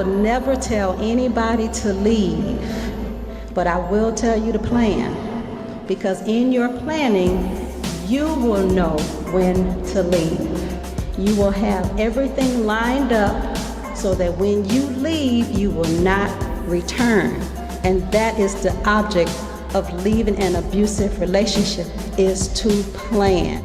never tell anybody to leave, but I will tell you to plan, because in your planning, you will know when to leave. You will have everything lined up so that when you leave, you will not return. And that is the object of leaving an abusive relationship, is to plan.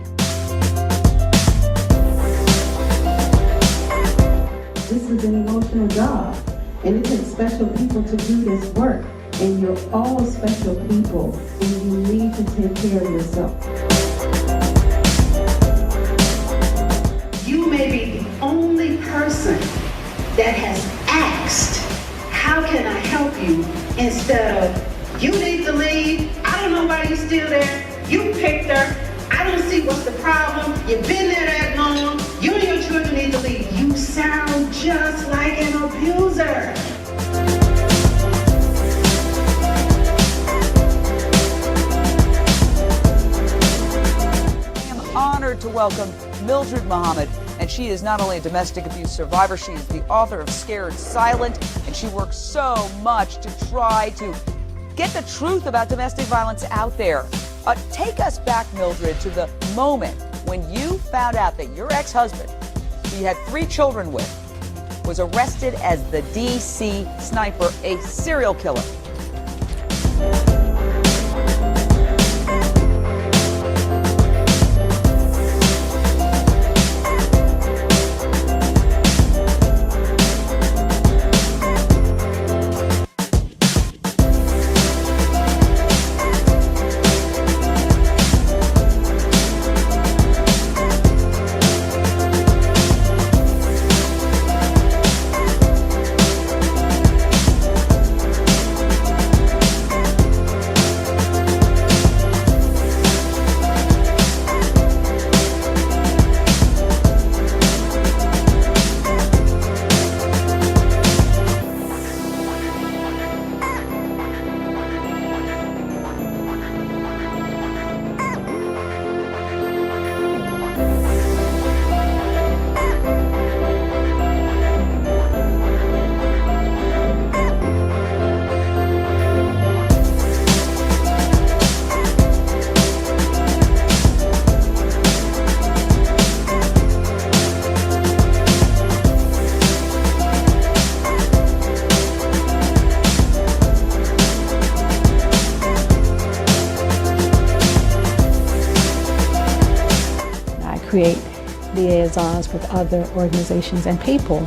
This is an emotional job, and it takes special people to do this work. And you're all special people, and you need to take care of yourself. You may be the only person that has asked, how can I help you? Instead of, you need to leave, I don't know why you're still there, you picked her, I don't see what's the problem, you've been there that long, you and your children need to leave. You sound just like an abuser. Honored to welcome Mildred Muhammad, and she is not only a domestic abuse survivor, she is the author of Scared Silent, and she works so much to try to get the truth about domestic violence out there. Take us back, Mildred, to the moment when you found out that your ex-husband, who you had 3 children with, was arrested as the DC sniper, a serial killer. Create liaisons with other organizations and people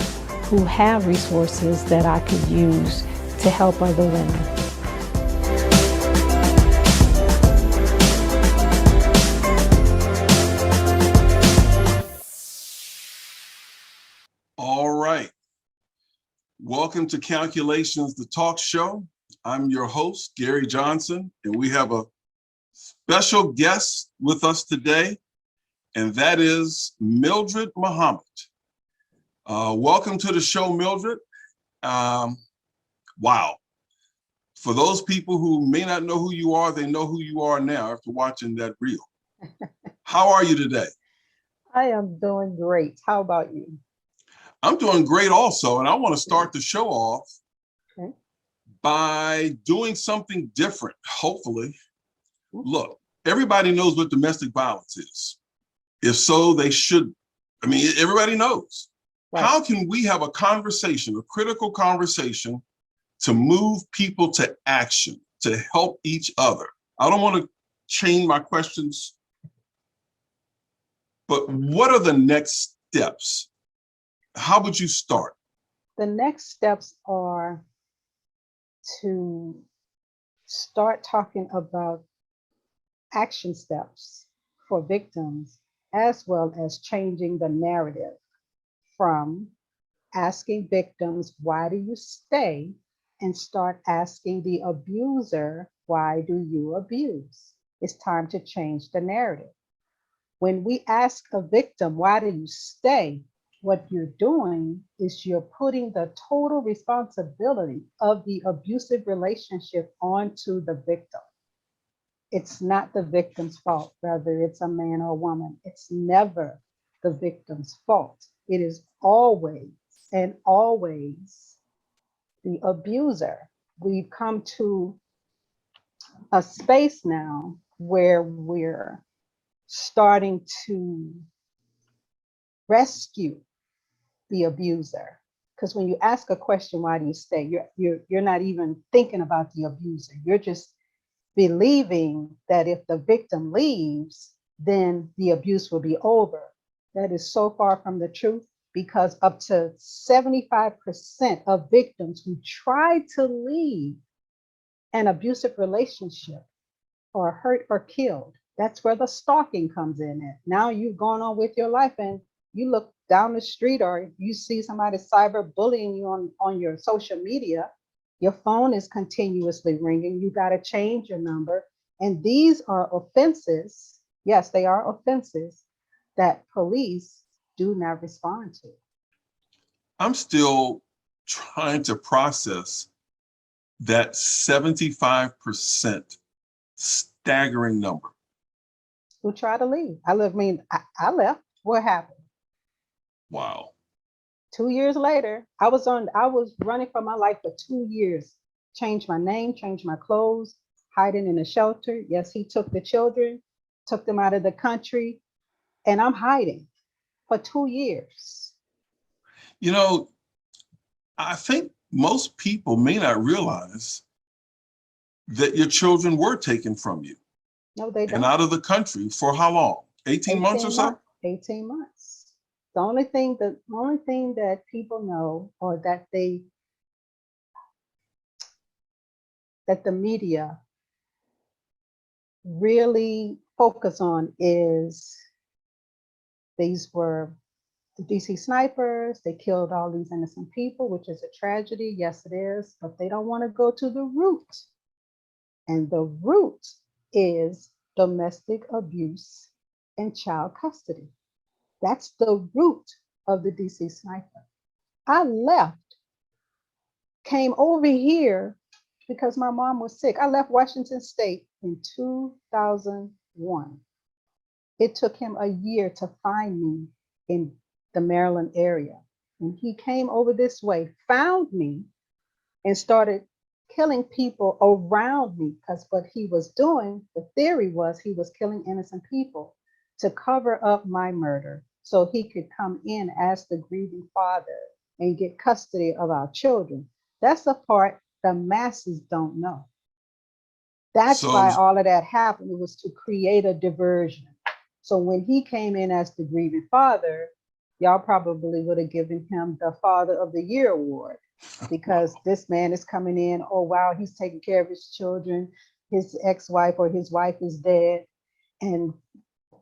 who have resources that I could use to help other women. All right. Welcome to Calculations, the talk show. I'm your host, Gary Johnson, and we have a special guest with us today, and that is Mildred Muhammad. Welcome to the show, Mildred. Wow. For those people who may not know who you are, they know who you are now after watching that reel. How are you today? I am doing great. How about you? I'm doing great also, and I want to start the show off by doing something different, hopefully. Look, everybody knows what domestic violence is. If so, they should. I mean, everybody knows. Right. How can we have a conversation, a critical conversation, to move people to action, to help each other? I don't want to chain my questions, but what are the next steps? How would you start? The next steps are to start talking about action steps for victims, as well as changing the narrative from asking victims, why do you stay? And start asking the abuser, why do you abuse? It's time to change the narrative. When we ask a victim, why do you stay? What you're doing is you're putting the total responsibility of the abusive relationship onto the victim. It's not the victim's fault, whether it's a man or a woman. It's never the victim's fault. It is always and always the abuser. We've come to a space now where we're starting to rescue the abuser. Because when you ask a question, why do you stay? You're not even thinking about the abuser. You're just believing that if the victim leaves, then the abuse will be over. That is so far from the truth, because up to 75% of victims who try to leave an abusive relationship are hurt or killed. That's where the stalking comes in at. Now you've gone on with your life and you look down the street or you see somebody cyber bullying you on your social media, your phone is continuously ringing. You got to change your number. And these are offenses. Yes, they are offenses that police do not respond to. I'm still trying to process that 75% staggering number. Who try to leave? I left. What happened? Wow. 2 years later, I was running for my life for 2 years. Changed my name, changed my clothes, hiding in a shelter. Yes, he took the children, took them out of the country, and I'm hiding for 2 years. You know, I think most people may not realize that your children were taken from you. No, they don't. And out of the country for how long? 18 months or so? 18 months. The only thing that people know, or that the media really focus on, is these were the DC snipers. They killed all these innocent people, which is a tragedy. Yes, it is, but they don't want to go to the root. And the root is domestic abuse and child custody. That's the root of the DC sniper. I left, came over here because my mom was sick. I left Washington State in 2001. It took him a year to find me in the Maryland area. And he came over this way, found me, and started killing people around me, because what he was doing, the theory was he was killing innocent people to cover up my murder so he could come in as the grieving father and get custody of our children. That's the part the masses don't know. That's why all of that happened. It was to create a diversion. So when he came in as the grieving father, y'all probably would have given him the Father of the Year award, because this man is coming in, oh, wow, he's taking care of his children. His ex-wife or his wife is dead. And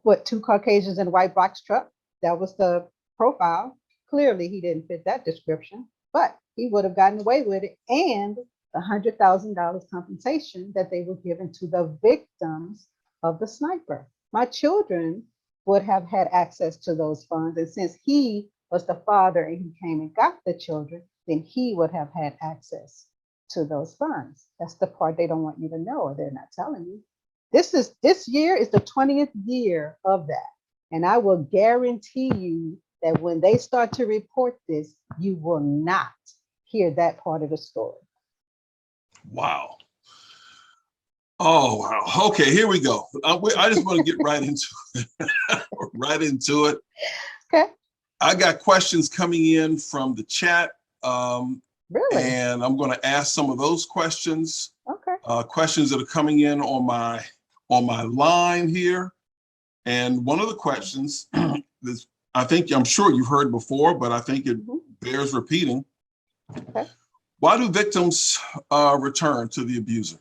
what, 2 Caucasians in a white box truck? That was the profile. Clearly, he didn't fit that description, but he would have gotten away with it. And the $100,000 compensation that they were given to the victims of the sniper. My children would have had access to those funds. And since he was the father and he came and got the children, then he would have had access to those funds. That's the part they don't want you to know, or they're not telling you. This year is the 20th year of that. And I will guarantee you that when they start to report this, you will not hear that part of the story. Wow. Oh, wow. Okay, here we go. I just want to get right into it. Right into it. Okay. I got questions coming in from the chat. Really? And I'm going to ask some of those questions. Okay. Questions that are coming in on my line here. And one of the questions is, I'm sure you've heard before, but I think it bears repeating. Okay. Why do victims return to the abuser?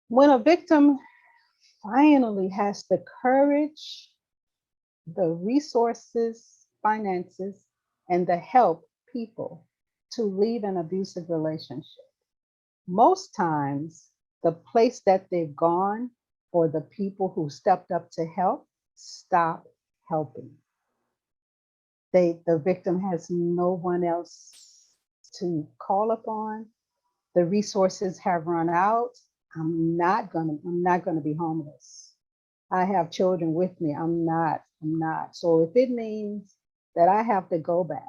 When a victim finally has the courage, the resources, finances, and the help people to leave an abusive relationship, most times the place that they've gone, or the people who stepped up to help, stop helping. The victim has no one else to call upon. The resources have run out. I'm not gonna be homeless. I have children with me. I'm not. So if it means that I have to go back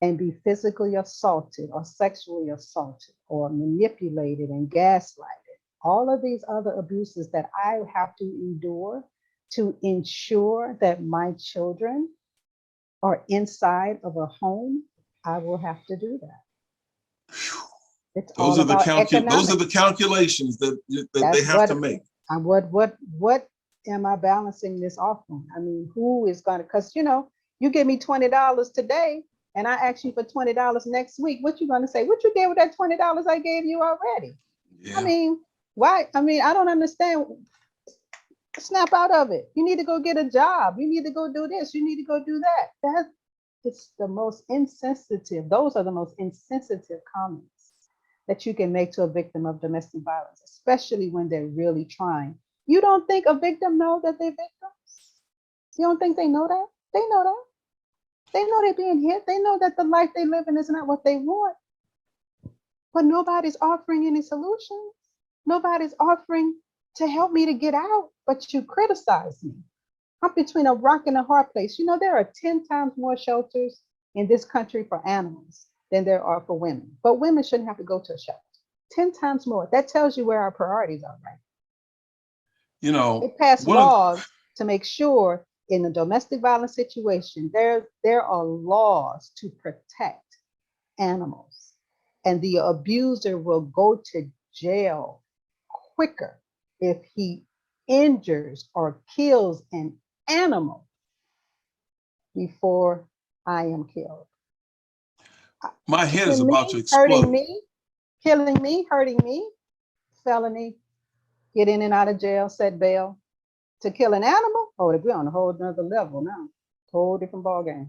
and be physically assaulted or sexually assaulted or manipulated and gaslighted, all of these other abuses that I have to endure to ensure that my children are inside of a home, I will have to do that. It's all about economics. Those are the calculations that they have to make. What am I balancing this off on? I mean, who is going to, because you give me $20 today and I ask you for $20 next week, what you going to say? What you did with that $20 I gave you already? Yeah. I mean, why? I mean, I don't understand. Snap out of it. You need to go get a job. You need to go do this. You need to go do that. It's the most insensitive. Those are the most insensitive comments that you can make to a victim of domestic violence, especially when they're really trying. You don't think a victim knows that they're victims? You don't think they know that? They know that. They know they're being hit. They know that the life they live in is not what they want. But nobody's offering any solutions. Nobody's offering to help me to get out, but you criticize me. I'm between a rock and a hard place. There are 10 times more shelters in this country for animals than there are for women. But women shouldn't have to go to a shelter. 10 times more. That tells you where our priorities are, right? They pass laws to make sure in a domestic violence situation, there are laws to protect animals. And the abuser will go to jail quicker if he injures or kills an animal before I am killed. My head is about to explode. Hurting me, killing me, hurting me, felony, get in and out of jail, set bail. To kill an animal, we're on a whole nother level now. Whole different ballgame.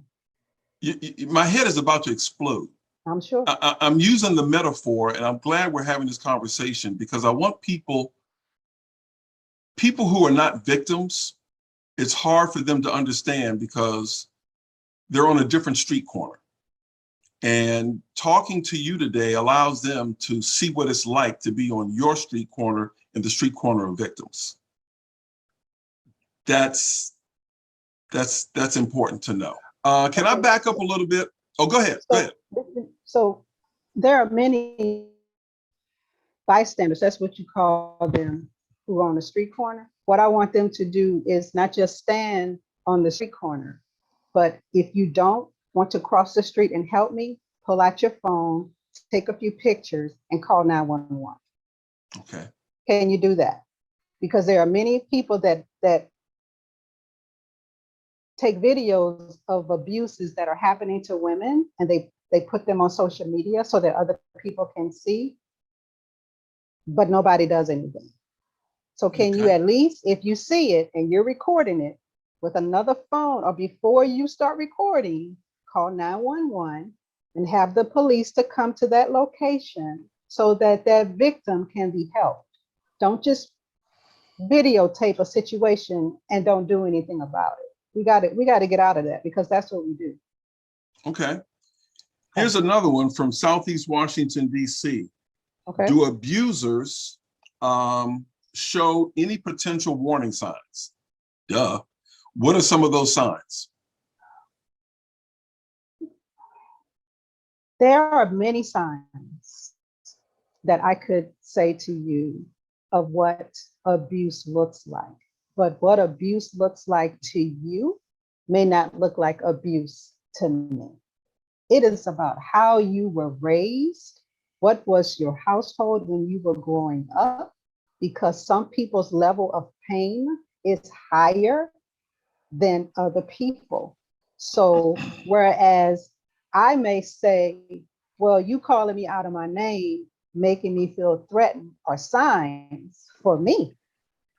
My head is about to explode. I'm sure. I'm using the metaphor, and I'm glad we're having this conversation because I want people who are not victims, it's hard for them to understand because they're on a different street corner. And talking to you today allows them to see what it's like to be on your street corner and the street corner of victims. That's important to know. Can I back up a little bit? Oh, go ahead. Go ahead. So there are many bystanders, that's what you call them, who are on the street corner. What I want them to do is not just stand on the street corner, but if you don't want to cross the street and help me, pull out your phone, take a few pictures, and call 911. Okay. Can you do that? Because there are many people that take videos of abuses that are happening to women, and they put them on social media so that other people can see, but nobody does anything. So can you at least, if you see it and you're recording it with another phone, or before you start recording, call 911 and have the police to come to that location so that that victim can be helped. Don't just videotape a situation and don't do anything about it. We got to get out of that, because that's what we do. Okay. Here's another one from Southeast Washington, D.C. Okay. Do abusers show any potential warning signs? Duh. What are some of those signs? There are many signs that I could say to you of what abuse looks like. But what abuse looks like to you may not look like abuse to me. It is about how you were raised. What was your household when you were growing up? Because some people's level of pain is higher than other people. So whereas I may say, well, you calling me out of my name, making me feel threatened, are signs for me.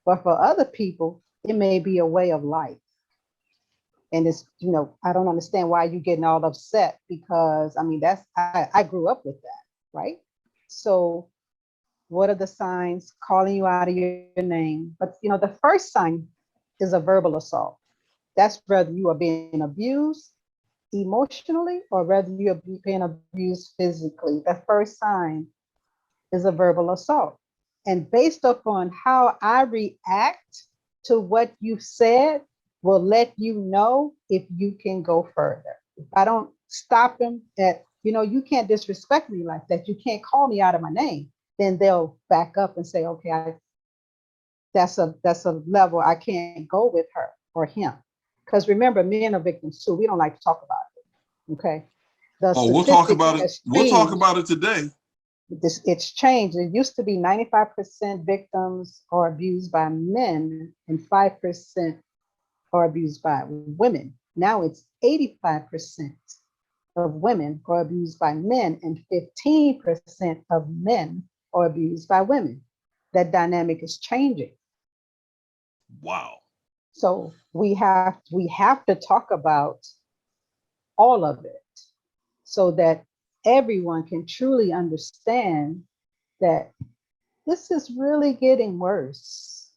But for other people, it may be a way of life. And it's, I don't understand why you're getting all upset, because I mean, I grew up with that, right? So what are the signs? Calling you out of your name. But the first sign is a verbal assault. That's whether you are being abused emotionally or whether you are being abused physically. The first sign is a verbal assault. And based upon how I react to what you said will let you know if you can go further. If I don't stop them at, you can't disrespect me like that. You can't call me out of my name. Then they'll back up and say, okay, that's a level I can't go with her or him. Because remember, men are victims too. We don't like to talk about it. Okay. We'll talk about it. We'll talk about it today. It's changed. It used to be 95% victims are abused by men and 5% are abused by women. Now it's 85% of women are abused by men and 15% of men are abused by women. That dynamic is changing. Wow. So we have to talk about all of it so that everyone can truly understand that this is really getting worse.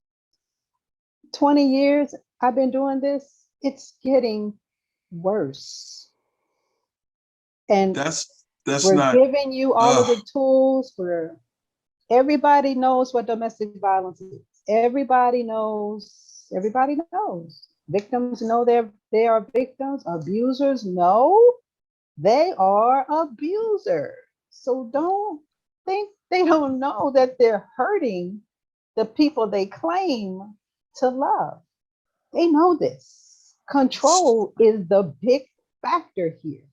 20 years I've been doing this, it's getting worse. And we're giving you all of the tools where everybody knows what domestic violence is. Everybody knows. Victims know they are victims. Abusers know they are abusers. So don't think they don't know that they're hurting the people they claim to love. They know this. Control is the big factor here.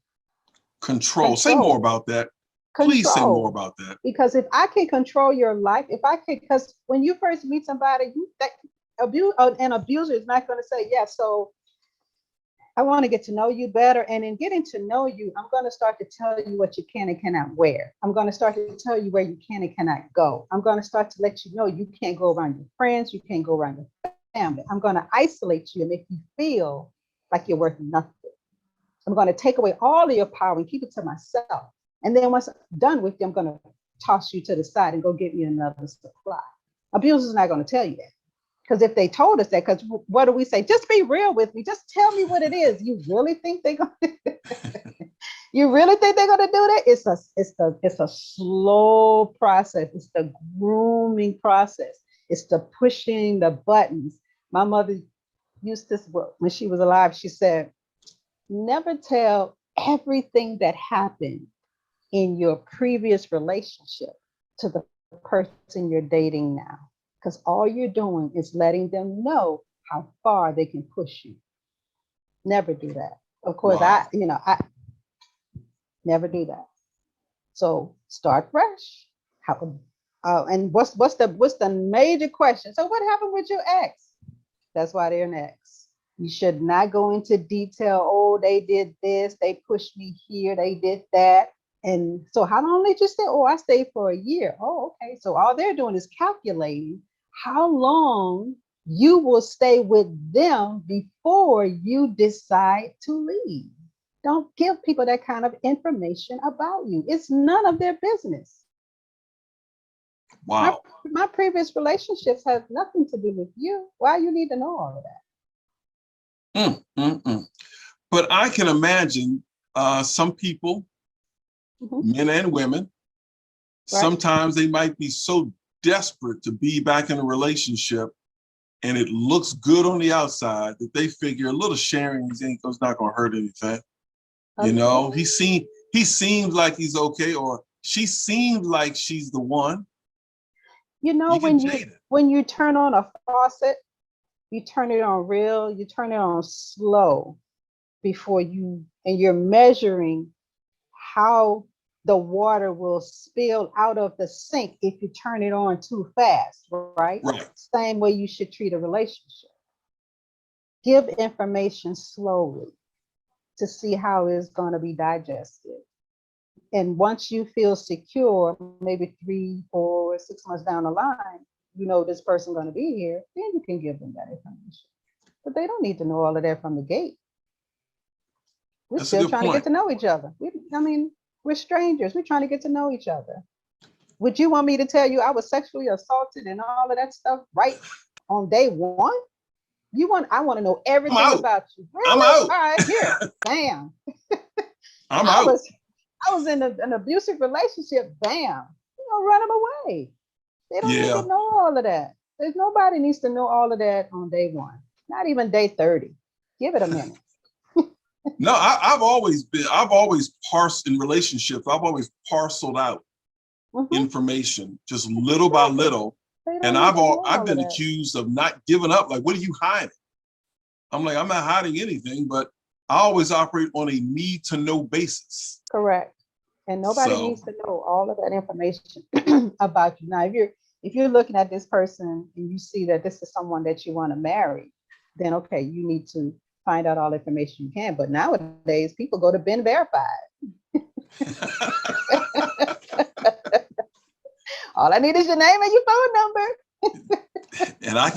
Control. Say more about that. Please say more about that. Because if I can control your life, because when you first meet somebody, an abuser is not going to say, yeah, so I want to get to know you better. And in getting to know you, I'm going to start to tell you what you can and cannot wear. I'm going to start to tell you where you can and cannot go. I'm going to start to let you know you can't go around your friends. You can't go around your family. I'm going to isolate you and make you feel like you're worth nothing. I'm going to take away all of your power and keep it to myself. And then once I'm done with you, I'm going to toss you to the side and go get me another supply. Abusers not going to tell you that. Because if they told us that, because what do we say? Just be real with me. Just tell me what it is. You really think they're going to you really think they're going to do that? It's a slow process. It's the grooming process. It's the pushing the buttons. My mother used this, when she was alive, she said, never tell everything that happened in your previous relationship to the person you're dating now. Because all you're doing is letting them know how far they can push you. Never do that. Of course, wow. I never do that. So start fresh. And what's the major question? So what happened with your ex? That's why they're an ex. You should not go into detail. Oh, they did this. They pushed me here. They did that. And so how long did you stay? Oh, I stayed for a year. Oh, okay. So all they're doing is calculating how long you will stay with them before you decide to leave. Don't give people that kind of information about you. It's none of their business. Wow. My previous relationships have nothing to do with you. Why you need to know all of that? But I can imagine some people, men and women, right. Sometimes they might be so desperate to be back in a relationship and it looks good on the outside that they figure a little sharing his income's not going to hurt anything. Okay. You know, he seems like he's okay, or she seems like she's the one. You know, when you turn on a faucet, you turn it on real, you turn it on slow before and you're measuring how the water will spill out of the sink if you turn it on too fast, right? Right. Same way you should treat a relationship. Give information slowly to see how it's going to be digested. And once you feel secure, maybe 3, 4, 6 months down the line, you know this person's going to be here, then you can give them that information. But they don't need to know all of that from the gate. We're still trying to get to know each other. We're strangers. We're trying to get to know each other. Would you want me to tell you I was sexually assaulted and all of that stuff right on day one? I want to know everything about you. Really? I'm out. All right, here. Bam. I'm out. I was in an abusive relationship. Bam. Run them away. They don't need to know all of that. There's nobody needs to know all of that on day one. Not even day 30. Give it a minute. No, I've always parsed in relationships. I've always parceled out information just little by little. And I've been accused of not giving up. Like, what are you hiding? I'm like, I'm not hiding anything, but I always operate on a need to know basis. Correct. And nobody needs to know all of that information about you. Now, if you're looking at this person and you see that this is someone that you want to marry, then okay, you need to find out all the information you can. But nowadays, people go to Ben Verified. All I need is your name and your phone number. And I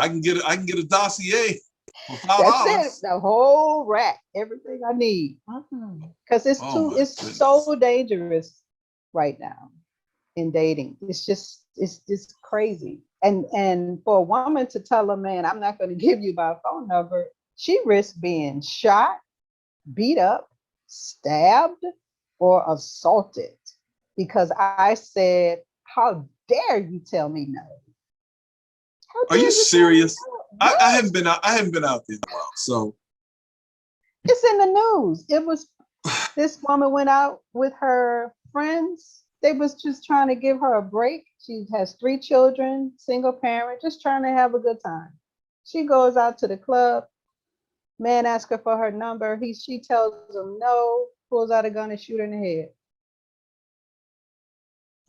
can get a dossier for $5. That's it. The whole rack, everything I need. Because it's so dangerous right now in dating. It's just crazy. And for a woman to tell a man, I'm not going to give you my phone number, she risks being shot, beat up, stabbed, or assaulted because I said, how dare you tell me no? Are you serious? No? I haven't been out there in a while, so it's in the news. It was this woman went out with her friends. They was just trying to give her a break. She has 3 children, single parent, just trying to have a good time. She goes out to the club. Man asks her for her number. She tells him no, pulls out a gun and shoot her in the head.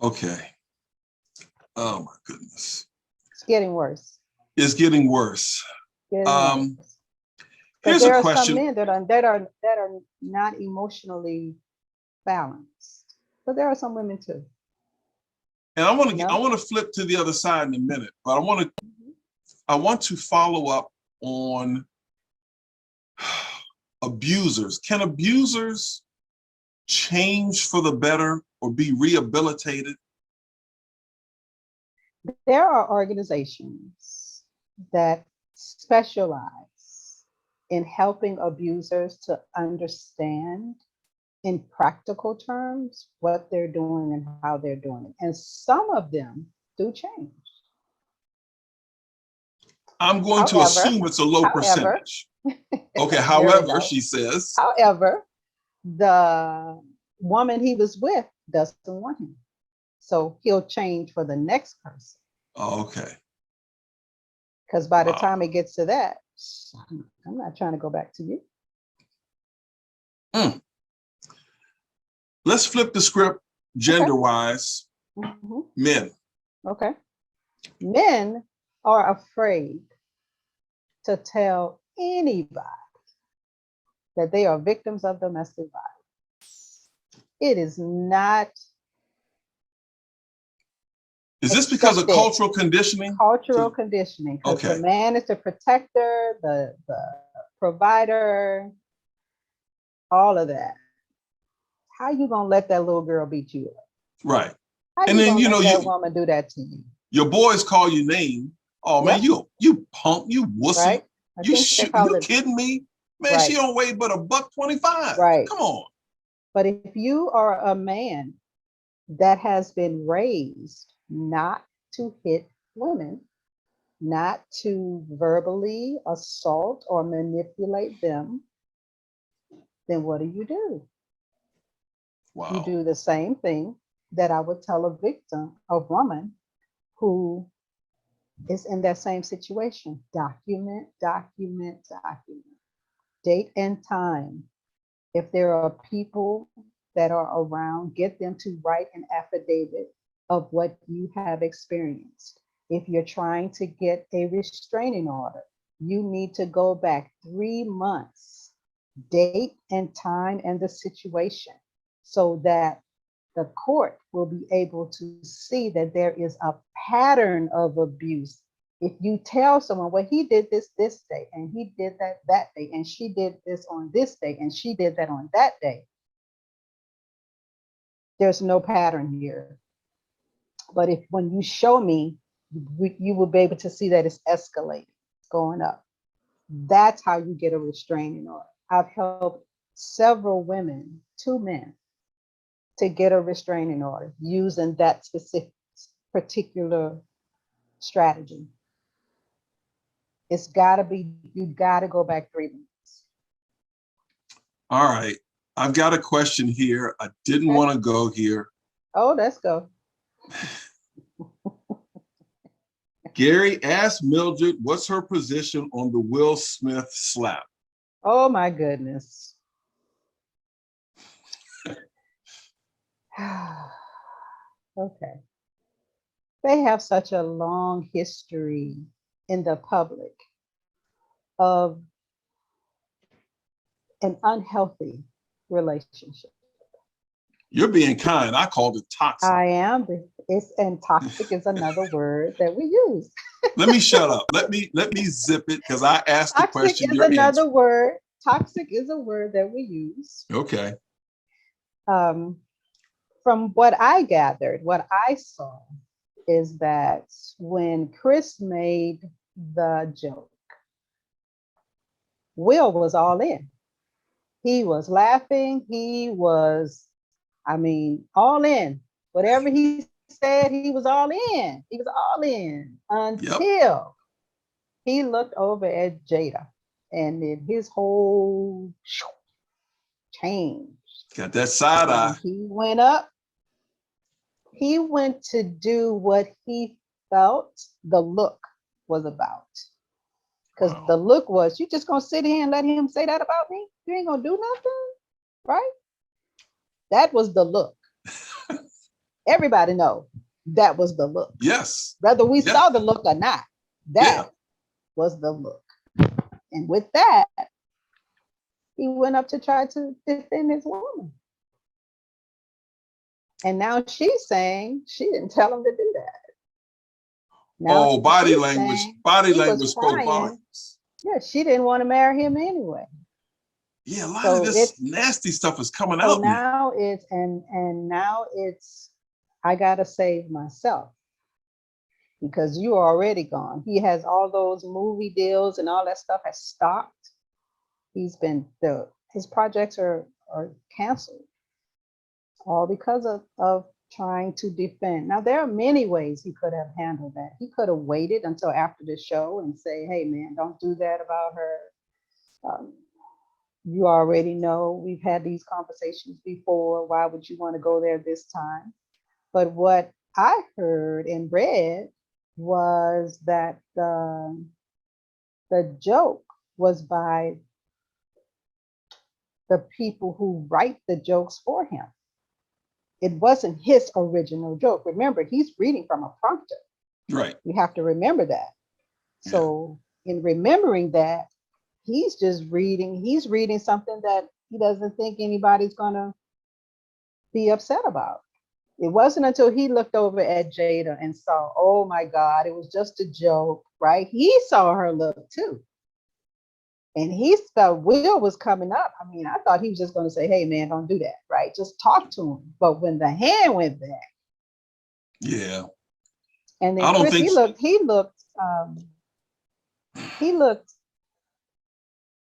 Okay. Oh my goodness. It's getting worse. It's getting worse. Here's there a are question. Some men that are not emotionally balanced, but there are some women too. And I want to flip to the other side in a minute, but I want to follow up on abusers. Can abusers change for the better or be rehabilitated? There are organizations that specialize in helping abusers to understand in practical terms what they're doing and how they're doing it. And some of them do change. I'm going to assume it's a low percentage. Okay, however, she says. However, the woman he was with doesn't want him. So he'll change for the next person. Oh, okay. Because by the time it gets to that, I'm not trying to go back to you. Let's flip the script gender-wise. Men. Okay. Men are afraid to tell anybody that they are victims of domestic violence. It is not. Is this because of cultural conditioning? Cultural conditioning. Okay. The man is the protector, the provider, all of that. How you gonna let that little girl beat you up? Right. And then you know that woman do that to you. Your boys call you name. Oh man, you punk, you wussy. Right? You kidding me? Man, right. She don't weigh but $1.25. Right. Come on. But if you are a man that has been raised not to hit women, not to verbally assault or manipulate them, then what do? Wow. You do the same thing that I would tell a victim, a woman who is in that same situation. Document. Date and time. If there are people that are around, get them to write an affidavit of what you have experienced. If you're trying to get a restraining order, you need to go back 3 months, date and time and the situation, so that the court will be able to see that there is a pattern of abuse. If you tell someone, well, he did this day, and he did that day, and she did this on this day, and she did that on that day, there's no pattern here. But when you show me, you will be able to see that it's escalating, going up. That's how you get a restraining order. I've helped several women, 2 men, to get a restraining order using that particular strategy. It's gotta be, you gotta go back 3 months. All right. I've got a question here. I didn't want to go here. Oh, let's go. Gary asked Mildred what's her position on the Will Smith slap. Oh my goodness. Okay. They have such a long history in the public of an unhealthy relationship. You're being kind. I called it toxic. I am. And toxic is another word that we use. Let me shut up. Let me zip it because I asked the question. Toxic is another word. Toxic is a word that we use. Okay. From what I gathered, what I saw is that when Chris made the joke, Will was all in. He was laughing. He was, all in. Whatever he said, he was all in. He was all in until he looked over at Jada, and then his whole changed. Got that side eye. He went up. He went to do what he felt the look was about. Because the look was, you just gonna sit here and let him say that about me? You ain't gonna do nothing, right? That was the look. Everybody know that was the look. Yes. Whether we saw the look or not, that was the look. And with that, he went up to try to defend his woman. And now she's saying she didn't tell him to do that. Now body language spoke volumes. Yeah, she didn't want to marry him anyway. Yeah, a lot of this nasty stuff is coming out now. Now it's I gotta save myself because you are already gone. He has all those movie deals and all that stuff has stopped. His projects are canceled. All because of trying to defend. Now, there are many ways he could have handled that. He could have waited until after the show and say, hey, man, don't do that about her. You already know we've had these conversations before. Why would you want to go there this time? But what I heard and read was that the joke was by the people who write the jokes for him. It wasn't his original joke. Remember, he's reading from a prompter. Right. We have to remember that. So in remembering that, he's reading something that he doesn't think anybody's gonna be upset about. It wasn't until he looked over at Jada and saw, oh my God, it was just a joke, right? He saw her look too. And he felt Will was coming up. I thought he was just going to say, hey, man, don't do that, right? Just talk to him. But when the hand went back. Yeah. And then Chris, he looked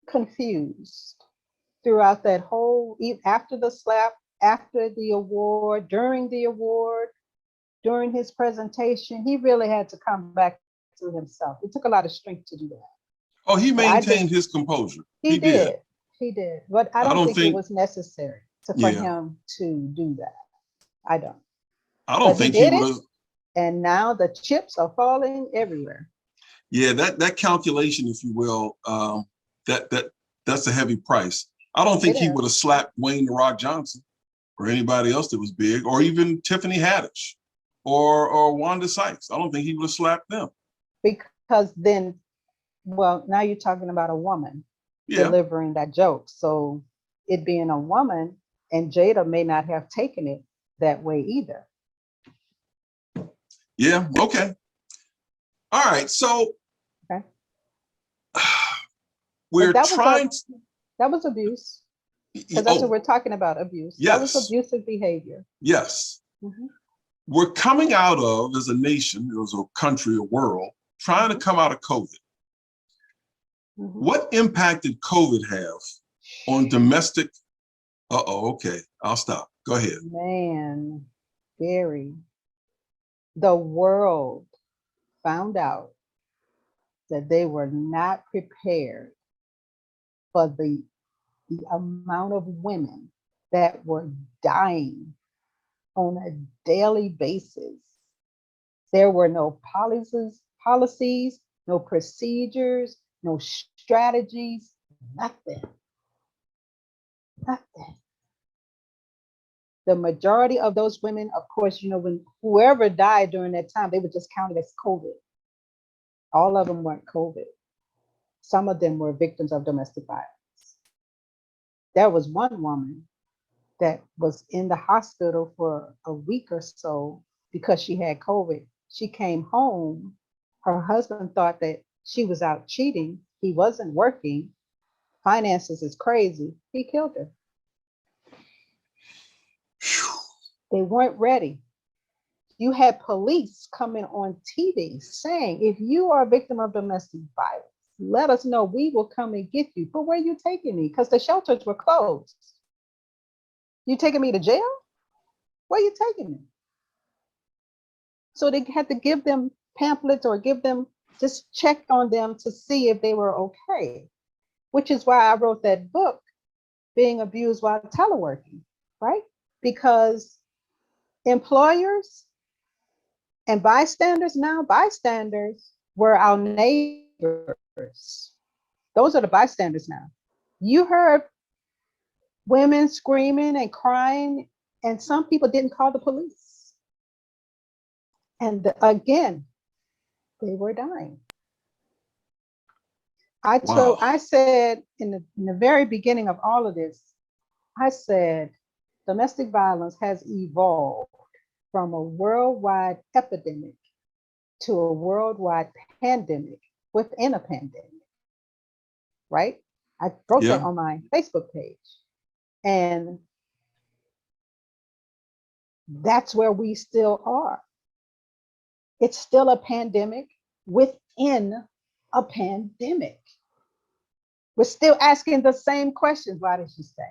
confused throughout that whole, after the slap, after the award, during his presentation. He really had to come back to himself. It took a lot of strength to do that. Oh, he maintained his composure. He did. But I don't think it was necessary for him to do that. I don't. I don't think he would have. And now the chips are falling everywhere. Yeah, that calculation, if you will, that's a heavy price. I don't think he would have slapped Dwayne "The Rock" Johnson or anybody else that was big, or even Tiffany Haddish or Wanda Sykes. I don't think he would have slapped them. Because then, well, now you're talking about a woman delivering that joke. So it being a woman, and Jada may not have taken it that way either. Yeah, okay. All right, so we're trying to... That was abuse. Because that's what we're talking about, abuse. Yes. That was abusive behavior. Yes. We're coming out of, as a nation, as a country, a world, trying to come out of COVID. What impact did COVID have on domestic? Okay, I'll stop. Go ahead. Man, Gary, the world found out that they were not prepared for the the amount of women that were dying on a daily basis. There were no policies, no procedures, no strategies, nothing. Nothing. The majority of those women, of course, you know, when whoever died during that time, they were just counted as COVID. All of them weren't COVID. Some of them were victims of domestic violence. There was one woman that was in the hospital for a week or so because she had COVID. She came home. Her husband thought that she was out cheating. He wasn't working. Finances is crazy. He killed her. They weren't ready. You had police coming on TV saying, if you are a victim of domestic violence, let us know, we will come and get you. But where are you taking me? Because the shelters were closed. You taking me to jail? Where are you taking me? So they had to give them pamphlets or give them, just check on them to see if they were okay, which is why I wrote that book, Being Abused While Teleworking, right? Because employers and bystanders were our neighbors. Those are the bystanders now. You heard women screaming and crying, and some people didn't call the police. And again, they were dying. I said in the very beginning of all of this, I said, domestic violence has evolved from a worldwide epidemic to a worldwide pandemic within a pandemic, right? I wrote that on my Facebook page. And that's where we still are. It's still a pandemic within a pandemic. We're still asking the same questions. Why did she stay?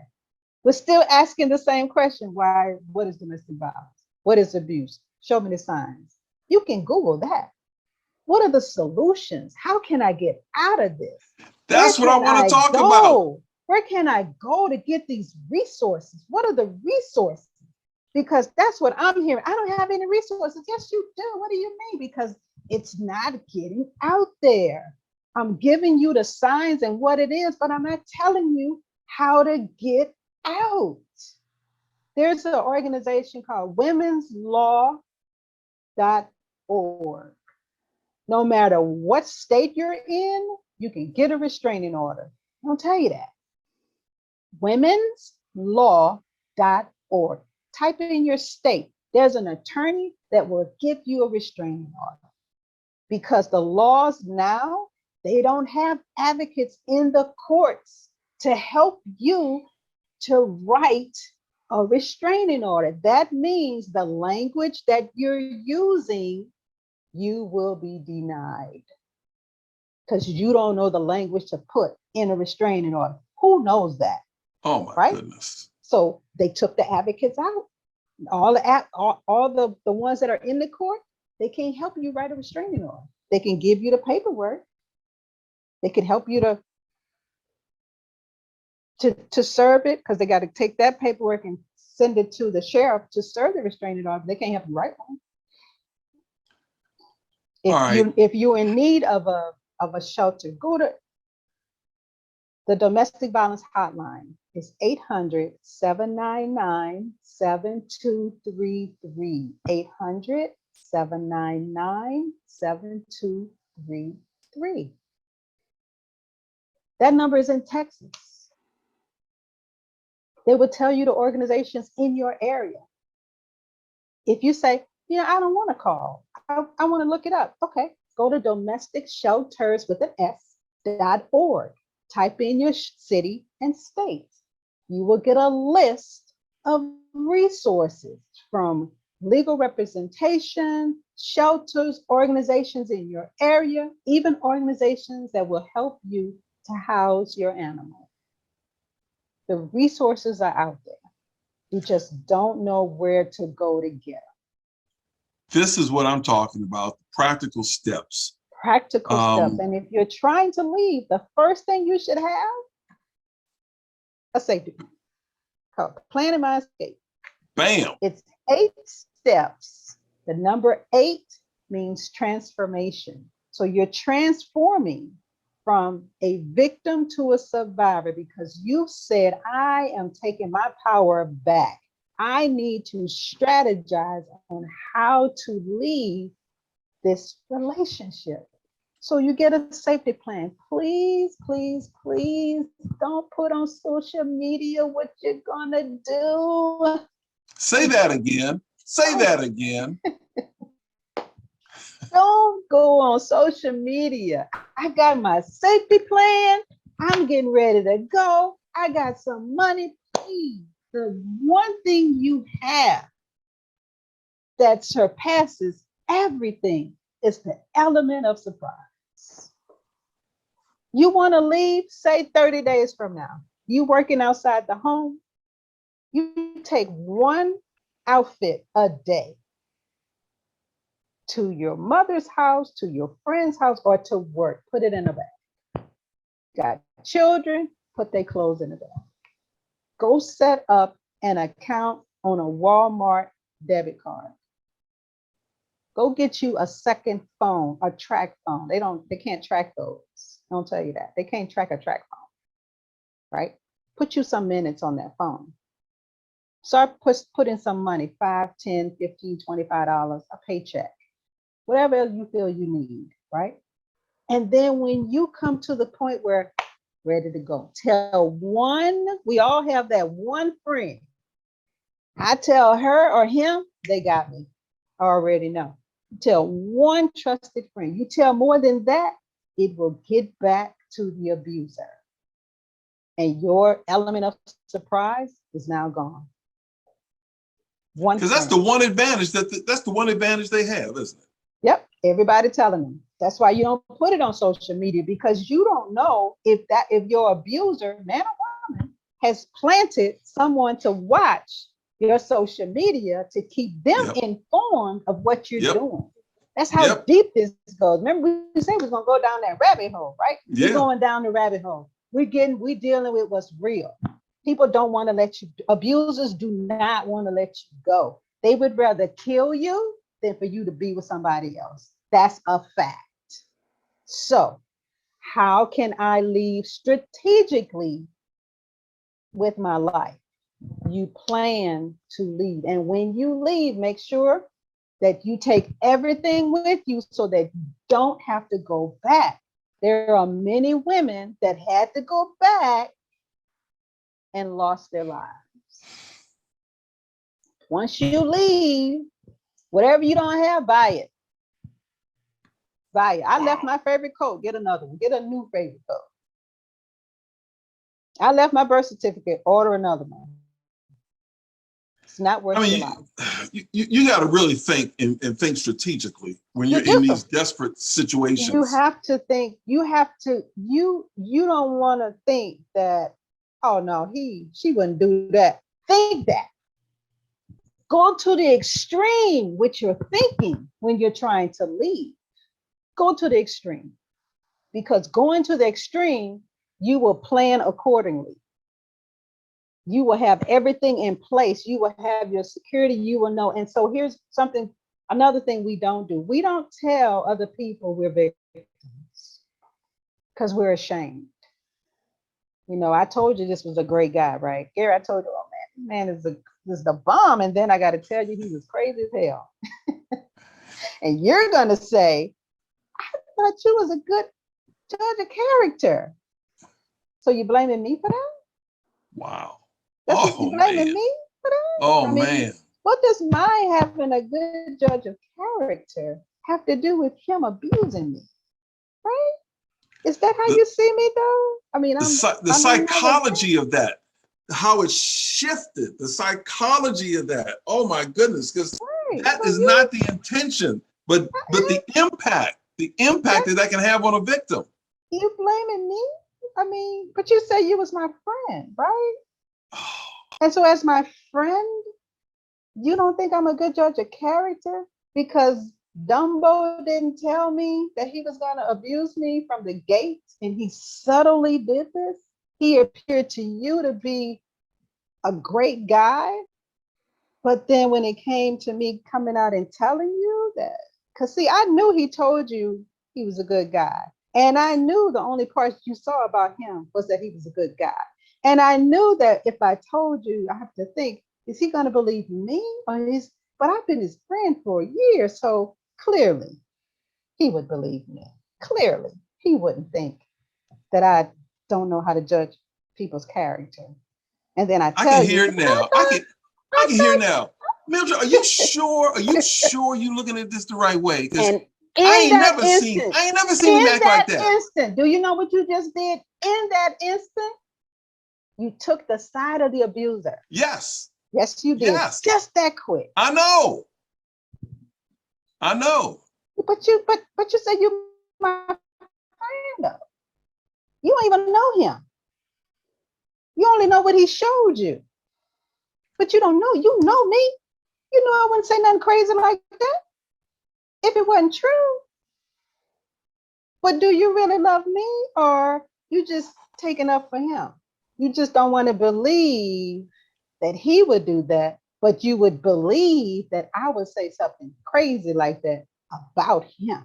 We're still asking the same question. Why? What is domestic violence? What is abuse? Show me the signs. You can Google that. What are the solutions? How can I get out of this? That's what I want to talk about. Where can I go to get these resources? What are the resources? Because that's what I'm hearing. I don't have any resources. Yes, you do. What do you mean? Because it's not getting out there. I'm giving you the signs and what it is, but I'm not telling you how to get out. There's an organization called womenslaw.org. No matter what state you're in, you can get a restraining order. I'll tell you that. womenslaw.org. Type in your state. There's an attorney that will give you a restraining order. Because the laws now, they don't have advocates in the courts to help you to write a restraining order. That means the language that you're using, you will be denied because you don't know the language to put in a restraining order. Who knows that? Oh my goodness. So they took the advocates out. All the ones that are in the court, they can't help you write a restraining order. They can give you the paperwork. They can help you to serve it, because they got to take that paperwork and send it to the sheriff to serve the restraining order. They can't help you write one. If you're in need of a shelter, go to the domestic violence hotline. It's 800-799-7233. 800-799-7233. That number is in Texas. They will tell you the organizations in your area. If you say, I don't want to call, I want to look it up. Okay, go to domesticshelters.org. Type in your city and state. You will get a list of resources from legal representation, shelters, organizations in your area, even organizations that will help you to house your animal. The resources are out there. You just don't know where to go to get them. This is what I'm talking about, practical steps. Practical steps. And if you're trying to leave, the first thing you should have a safety plan called Planning My Escape. Bam. It's 8 steps. The number 8 means transformation. So you're transforming from a victim to a survivor because you said, I am taking my power back. I need to strategize on how to leave this relationship. So you get a safety plan. Please, please, please don't put on social media what you're gonna do. Say that again. Say that again. Don't go on social media. I got my safety plan. I'm getting ready to go. I got some money. Please, the one thing you have that surpasses everything is the element of surprise. You want to leave, say 30 days from now. You working outside the home. You take one outfit a day to your mother's house, to your friend's house, or to work. Put it in a bag. Got children, put their clothes in a bag. Go set up an account on a Walmart debit card. Go get you a second phone, a track phone. They can't track those. Don't tell you that. They can't track a track phone, right? Put you some minutes on that phone. Start putting some money, $5, $10, $15, $25, a paycheck, whatever you feel you need, right? And then when you come to the point where ready to go, tell one, we all have that one friend. I tell her or him, they got me. I already know. Tell one trusted friend. You tell more than that, it will get back to the abuser. And your element of surprise is now gone. Because that's the one advantage that's the one advantage they have, isn't it? Yep, everybody telling them. That's why you don't put it on social media, because you don't know if your abuser, man or woman, has planted someone to watch your social media to keep them informed of what you're doing. That's how deep this goes. Remember, we said we're gonna go down that rabbit hole, right? We're going down the rabbit hole. We're dealing with what's real. People don't want to let you, abusers do not want to let you go. They would rather kill you than for you to be with somebody else. That's a fact. So how can I leave strategically with my life? You plan to leave. And when you leave, make sure that you take everything with you so that you don't have to go back. There are many women that had to go back and lost their lives. Once you leave, whatever you don't have, buy it. Buy it. I left my favorite coat, get another one, get a new favorite coat. I left my birth certificate, order another one. It's not worth your life. You got to really think and think strategically when you're in these desperate situations. You have to think, you don't want to think that, oh no, she wouldn't do that. Think that. Go to the extreme with your thinking when you're trying to leave. Go to the extreme, because going to the extreme, you will plan accordingly. You will have everything in place. You will have your security. You will know. And so here's another thing we don't do. We don't tell other people we're victims because we're ashamed. You know, I told you this was a great guy, right? Gary, I told you, oh man is the bomb. And then I got to tell you, he was crazy as hell. And you're going to say, I thought you was a good judge of character. So you blaming me for that? Wow. That's what you blaming me for that? Oh, man. What does my having a good judge of character have to do with him abusing me? Right? Is that how you see me though? I mean, the psychology of that, how it shifted, the psychology of that. Oh my goodness, because that is not the intention, but the impact that can have on a victim. You blaming me? I mean, but you say you was my friend, right? And so as my friend, you don't think I'm a good judge of character because Dumbo didn't tell me that he was going to abuse me from the gate and he subtly did this? he appeared to you to be a great guy. But then when it came to me coming out and telling you that, because see, I knew he told you he was a good guy. And I knew the only parts you saw about him was that he was a good guy. And I knew that if I told you, I have to think, is he going to believe me? But I've been his friend for years. So clearly he would believe me. Clearly he wouldn't think that I don't know how to judge people's character. And then I can hear it now. I can hear it now. Mildred, are you sure? Are you sure you're looking at this the right way? Because I ain't never seen him act like that. Instant, do you know what you just did? In that instant, you took the side of the abuser. Yes. Yes, you did. Yes. Just that quick. I know. But you said you my friend though. You don't even know him. You only know what he showed you. But you don't know. You know me. You know I wouldn't say nothing crazy like that if it wasn't true. But do you really love me, or you just taking up for him? You just don't want to believe that he would do that, but you would believe that I would say something crazy like that about him.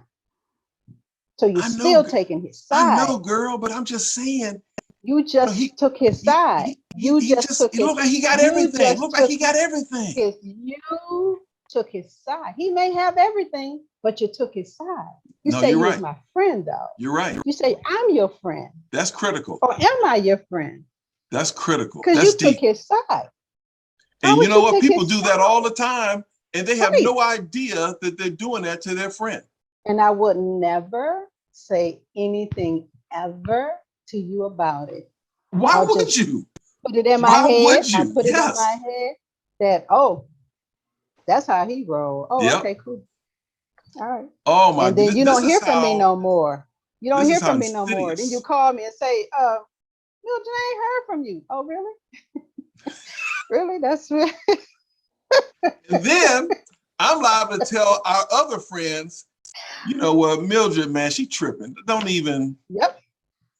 So you're still taking his side. I know, girl, but I'm just saying. You just took his side. You just took his side. Look like he got everything. Look like he got everything. You took his side. He may have everything, but you took his side. You say he was my friend, though. You're right. You say I'm your friend. That's critical. Or am I your friend? That's critical. Because you took his side. And you know what? People do that all the time, and they have no idea that they're doing that to their friend. And I would never say anything ever to you about it. Why would you? Put it in my head. I put it in my head that, oh, that's how he rolled. Oh, okay, cool. All right. Oh my. And then you don't hear from me no more. You don't hear from me no more. Then you call me and say, Mildred, I ain't heard from you. Oh, really? Really? That's right. And then I'm liable to tell our other friends, you know what, Mildred, man, she tripping. Don't even. Yep.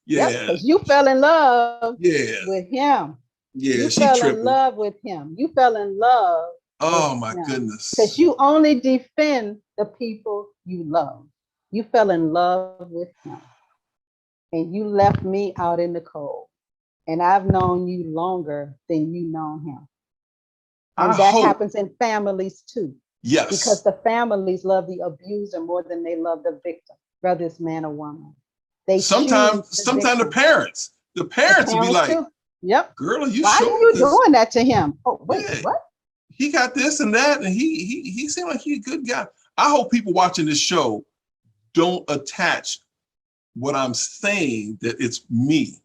Yeah. Because you fell in love with him. Yeah, you she fell tripping. in love with him. You fell in love. Oh my goodness. Because you only defend the people you love. You fell in love with him. And you left me out in the cold. And I've known you longer than you known him. And that happens in families too. Yes. Because the families love the abuser more than they love the victim, whether it's man or woman. They sometimes the parents will be like, too. Yep. Girl, you why sure are you doing that to him? Oh, wait, what? He got this and that, and he seemed like he's a good guy. I hope people watching this show don't attach what I'm saying that it's me.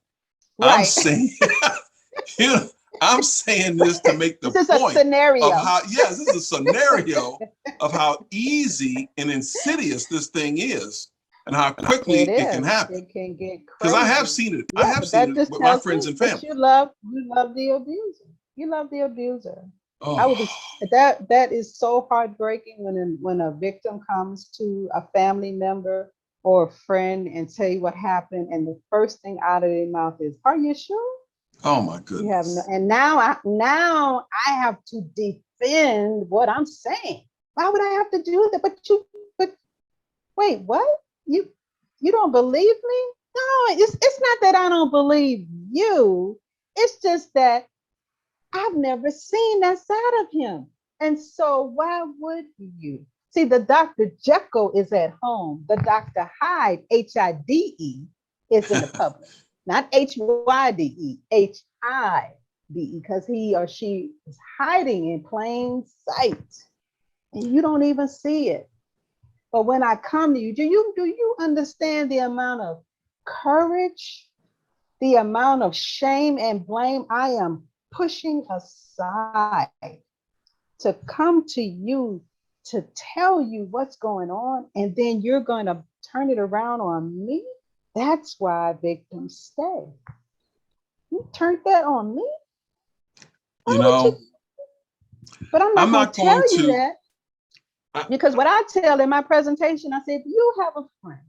Right. I'm saying, I'm saying this to make the this point is a scenario of how, this is a scenario of how easy and insidious this thing is, and how quickly it can happen. It can get crazy. Because I have seen it. I have seen it with my friends and family. You love the abuser. You love the abuser. Oh. That is so heartbreaking when a victim comes to a family member or a friend and tell you what happened, and the first thing out of their mouth is, "Are you sure?" Oh my goodness! And now I have to defend what I'm saying. Why would I have to do that? But wait, what? You don't believe me? No, it's not that I don't believe you. It's just that I've never seen that side of him. And so why would you? See, the Dr. Jekyll is at home. The Dr. Hyde, H-I-D-E, is in the public. Not H-Y-D-E, H-I-D-E, because he or she is hiding in plain sight. And you don't even see it. But when I come to you, do you understand the amount of courage, the amount of shame and blame I am pushing aside to come to you to tell you what's going on, and then you're going to turn it around on me? That's why victims stay. You turned that on me? But I'm not going to tell you that. Because what I tell in my presentation, I said, you have a friend,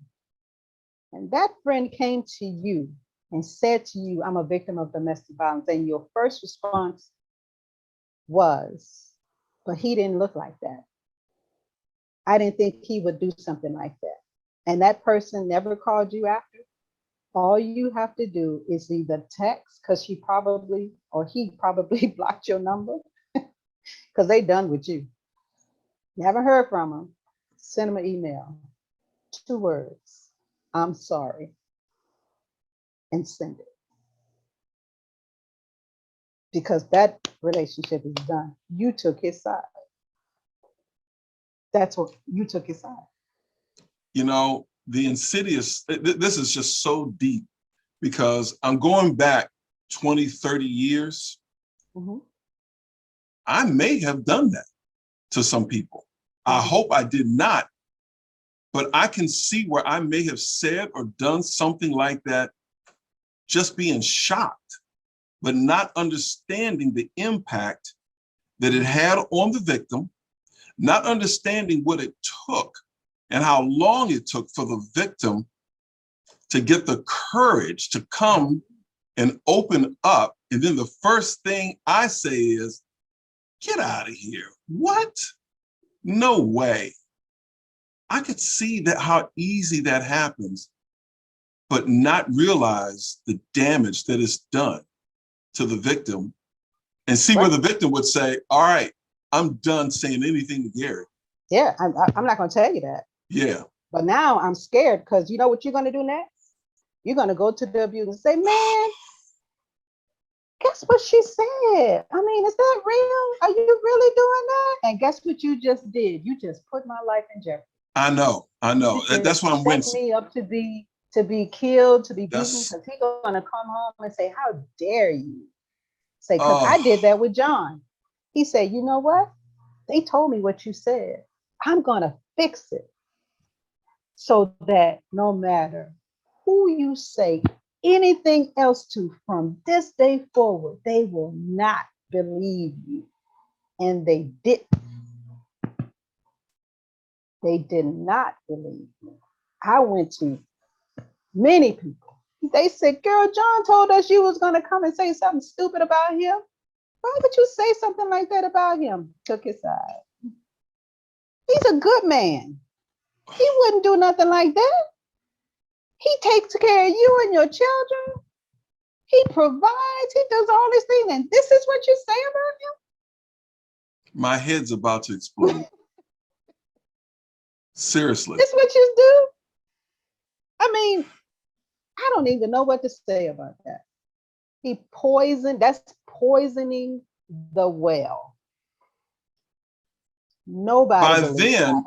and that friend came to you and said to you, I'm a victim of domestic violence, and your first response was, but he didn't look like that. I didn't think he would do something like that. And that person never called you after. All you have to do is either text, because she probably, or he probably blocked your number, because they done with you. Never heard from them. Send them an email. 2 words, I'm sorry, and send it. Because that relationship is done. You took his side. That's what you took his side. You know, the insidious, this is just so deep, because I'm going back 20, 30 years. I may have done that to some people. I hope I did not, but I can see where I may have said or done something like that, just being shocked, but not understanding the impact that it had on the victim, not understanding what it took and how long it took for the victim to get the courage to come and open up. And then the first thing I say is, get out of here. What? No way. I could see that how easy that happens, but not realize the damage that is done to the victim, and see where the victim would say, all right, I'm done saying anything to Gary. Yeah, I'm not going to tell you that. Yeah. But now I'm scared, because you know what you're going to do next? You're going to go to the abuser and say, man, guess what she said? I mean, is that real? Are you really doing that? And guess what you just did? You just put my life in jeopardy. I know. That's why I'm wincing. Me up to be killed, to be beaten, That's- because he's going to come home and say, how dare you? Say, because I did that with John. He said, you know what? They told me what you said. I'm going to fix it so that no matter who you say anything else to from this day forward, they will not believe you. And they didn't. They did not believe me. I went to many people. They said, girl, John told us you was going to come and say something stupid about him. Why would you say something like that about him? Took his side. He's a good man. He wouldn't do nothing like that. He takes care of you and your children. He provides. He does all these things. And this is what you say about him? My head's about to explode. Seriously. This what you do? I mean, I don't even know what to say about that. He poisoned, that's poisoning the well. Nobody. By then,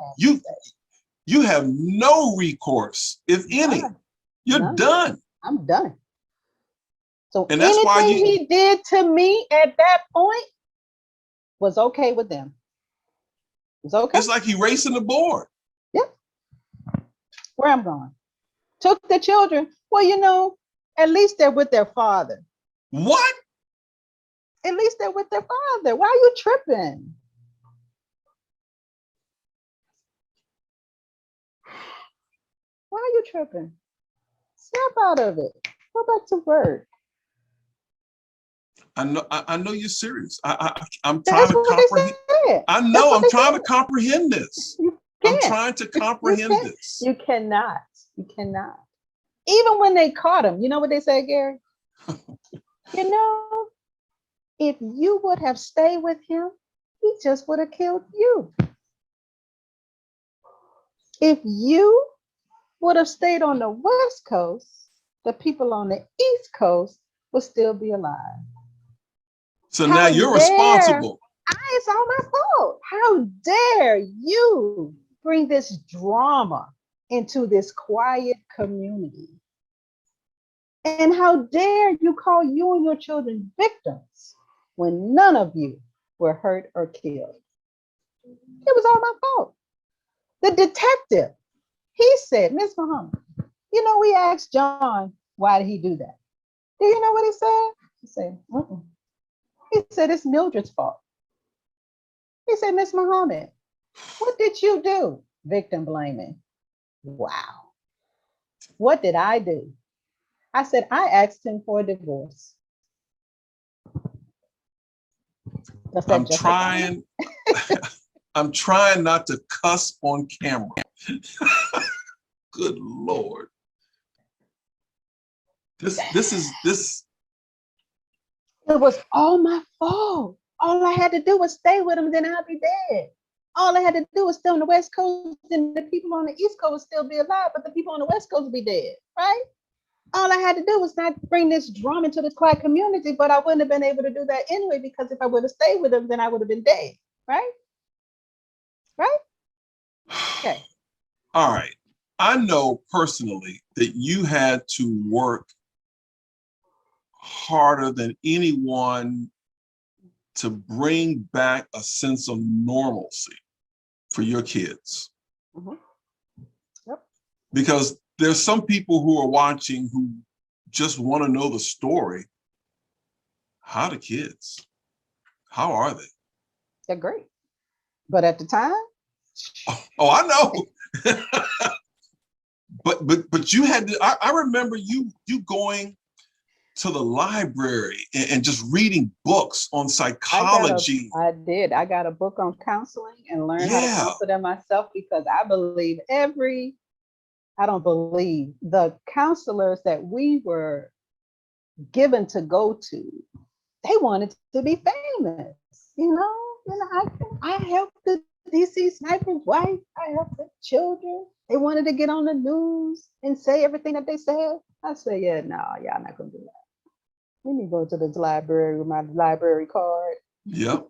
you have no recourse, if any. You're done. I'm done. So and that's anything why he did to me at that point was okay with them. It's okay. It's like erasing the board. Yep. Where I'm going. Took the children. Well, you know, at least they're with their father. What? At least they're with their father. Why are you tripping? Why are you tripping? Snap out of it. Go back to work. I know you're serious. I'm trying to comprehend. I know I'm trying to comprehend this. I'm trying to comprehend this. You cannot. You cannot. Even when they caught him, you know what they said, Gary? You know, if you would have stayed with him, he just would have killed you. If you would have stayed on the West Coast, the people on the East Coast would still be alive. So now you're responsible. It's all my fault. How dare you bring this drama into this quiet community? And how dare you call you and your children victims when none of you were hurt or killed? It was all my fault. The detective, he said, Miss Muhammad, you know, we asked John, why did he do that? Do you know what he said? He said, He said, it's Mildred's fault. He said, Miss Muhammad, what did you do? Victim blaming. Wow. What did I do? I said, I asked him for a divorce. I'm trying, I'm trying not to cuss on camera. Good Lord. This. It was all my fault. All I had to do was stay with him, then I'd be dead. All I had to do was stay on the West Coast, and the people on the East Coast would still be alive, but the people on the West Coast would be dead, right? All I had to do was not bring this drama into this quiet community, but I wouldn't have been able to do that anyway, because if I would have stayed with him, then I would have been dead, right? Right? Okay. All right. I know personally that you had to work harder than anyone to bring back a sense of normalcy for your kids. Mm-hmm. Yep. Because there's some people who are watching who just want to know the story. How are the kids? How are they? They're great. But at the time, oh I know. but you had to, I remember you going to the library and just reading books on psychology. I did. I got a book on counseling and learned how to counsel them myself, because I believe the counselors that we were given to go to, they wanted to be famous. I helped the DC sniper's wife. I helped the children. They wanted to get on the news and say everything that they said. I said, yeah, no, y'all not gonna do that. Let me go to this library with my library card. Yep.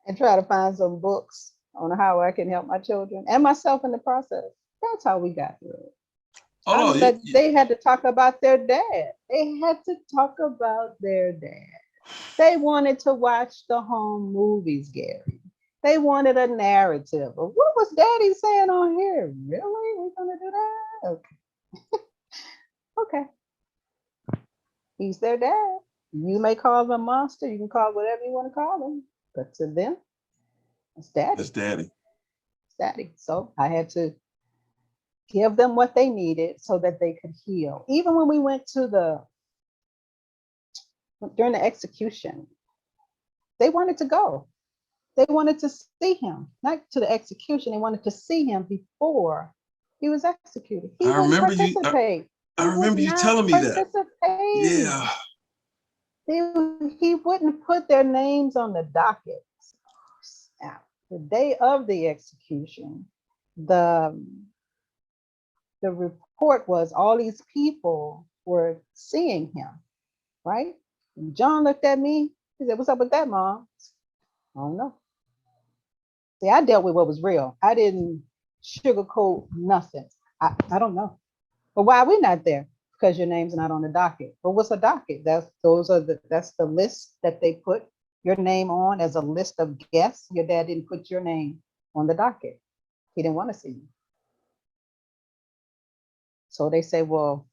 And try to find some books on how I can help my children and myself in the process. That's how we got through it. Oh, they had to talk about their dad. They had to talk about their dad. They wanted to watch the home movies, Gary. They wanted a narrative of what was Daddy saying on here? Really? We're gonna do that? Okay. Okay. He's their dad. You may call him a monster. You can call it whatever you want to call him. But to them, it's daddy. It's daddy. It's daddy. So I had to give them what they needed so that they could heal. Even when we went to during the execution, they wanted to go. They wanted to see him, not to the execution. They wanted to see him before he was executed. He wouldn't participate. I remember you telling me that. Yeah. He wouldn't put their names on the docket. Now, the day of the execution, the report was all these people were seeing him, right? And John looked at me. He said, "What's up with that, Mom?" I don't know. See, I dealt with what was real. I didn't sugarcoat nothing. I don't know. But why are we not there? Because your name's not on the docket. But what's a docket? That's the list that they put your name on as a list of guests. Your dad didn't put your name on the docket. He didn't want to see you. So they say, well,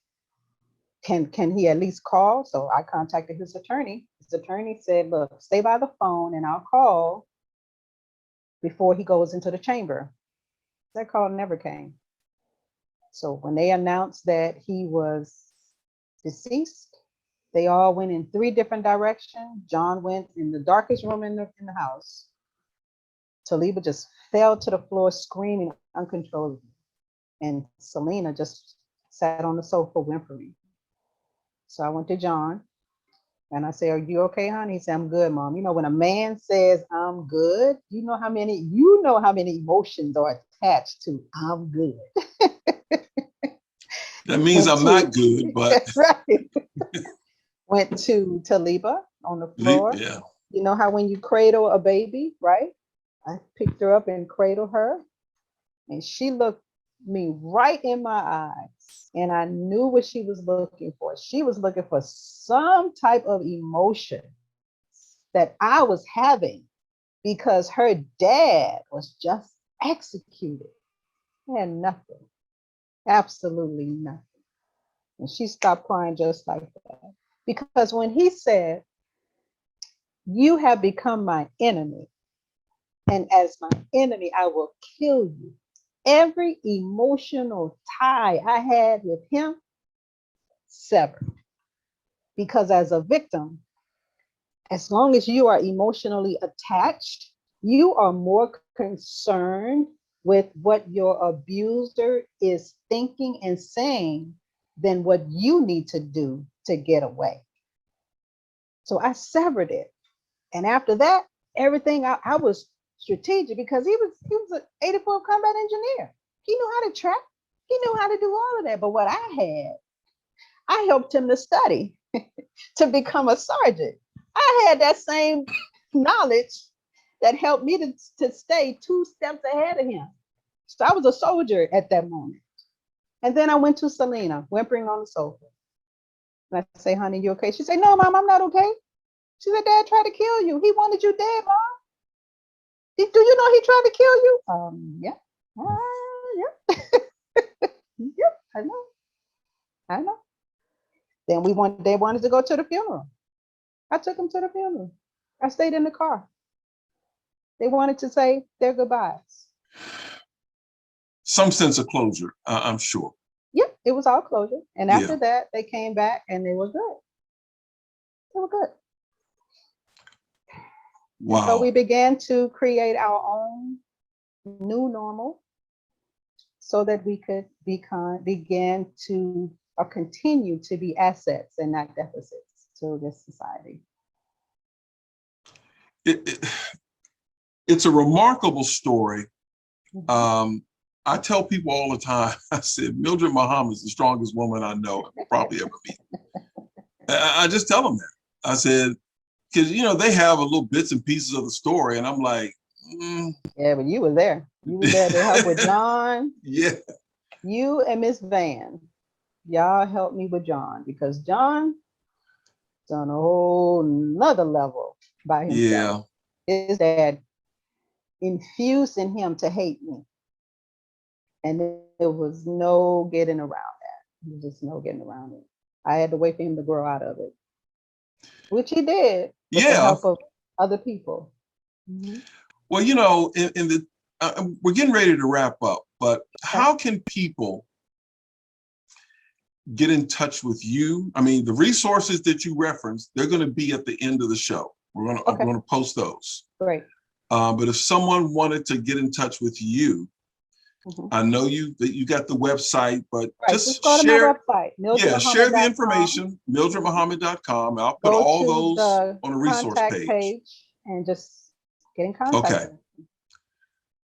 can he at least call? So I contacted his attorney. His attorney said, look, stay by the phone and I'll call before he goes into the chamber. That call never came. So when they announced that he was deceased, they all went in 3 different directions. John went in the darkest room in the house. Taliba just fell to the floor screaming uncontrollably. And Selena just sat on the sofa whimpering. So I went to John and I said, "Are you okay, honey?" He said, "I'm good, Mom." You know, when a man says I'm good, you know how many emotions are attached to I'm good. That means I'm not good, but right. Went to Taliba on the floor. Yeah. You know how when you cradle a baby, right? I picked her up and cradled her, and she looked me right in my eyes, and I knew what she was looking for. She was looking for some type of emotion that I was having because her dad was just executed. He had nothing, absolutely nothing. And she stopped crying just like that. Because when he said, "You have become my enemy, and as my enemy, I will kill you," every emotional tie I had with him severed. Because as a victim, as long as you are emotionally attached, you are more concerned with what your abuser is thinking and saying than what you need to do to get away. So I severed it. And after that, everything, I was strategic because he was an 84 combat engineer. He knew how to track. He knew how to do all of that. But what I helped him to study to become a sergeant. I had that same knowledge that helped me to stay 2 steps ahead of him. So I was a soldier at that moment. And then I went to Selena, whimpering on the sofa. And I say, honey, you okay? She said, no, Mom, I'm not okay. She said, Dad tried to kill you. He wanted you dead, Mom. Do you know he tried to kill you? Yeah. Yeah. Yep, I know. Then they wanted to go to the funeral. I took them to the funeral. I stayed in the car. They wanted to say their goodbyes. Some sense of closure, I'm sure. Yep, it was all closure. And after that, they came back and they were good. They were good. Wow. So we began to create our own new normal so that we could begin to or continue to be assets and not deficits to this society. It's a remarkable story. I tell people all the time, I said, Mildred Muhammad is the strongest woman I know and probably ever meet. I just tell them that. I said, because, they have a little bits and pieces of the story. And I'm like, Yeah, but you were there. You were there to help with John. Yeah. You and Miss Van, y'all helped me with John because John is on a whole nother level by himself. Yeah. His dad infused in him to hate me. And there was no getting around that. There was just no getting around it. I had to wait for him to grow out of it, which he did with the help of other people. Mm-hmm. Well, we're getting ready to wrap up, but how can people get in touch with you? I mean, the resources that you referenced, they're going to be at the end of the show. I'm going to post those. Great. But if someone wanted to get in touch with you, I know you got the website, but just go share. To my website, share the information, mildredmuhammad.com. I'll put all those on a resource page. And just get in contact. Okay.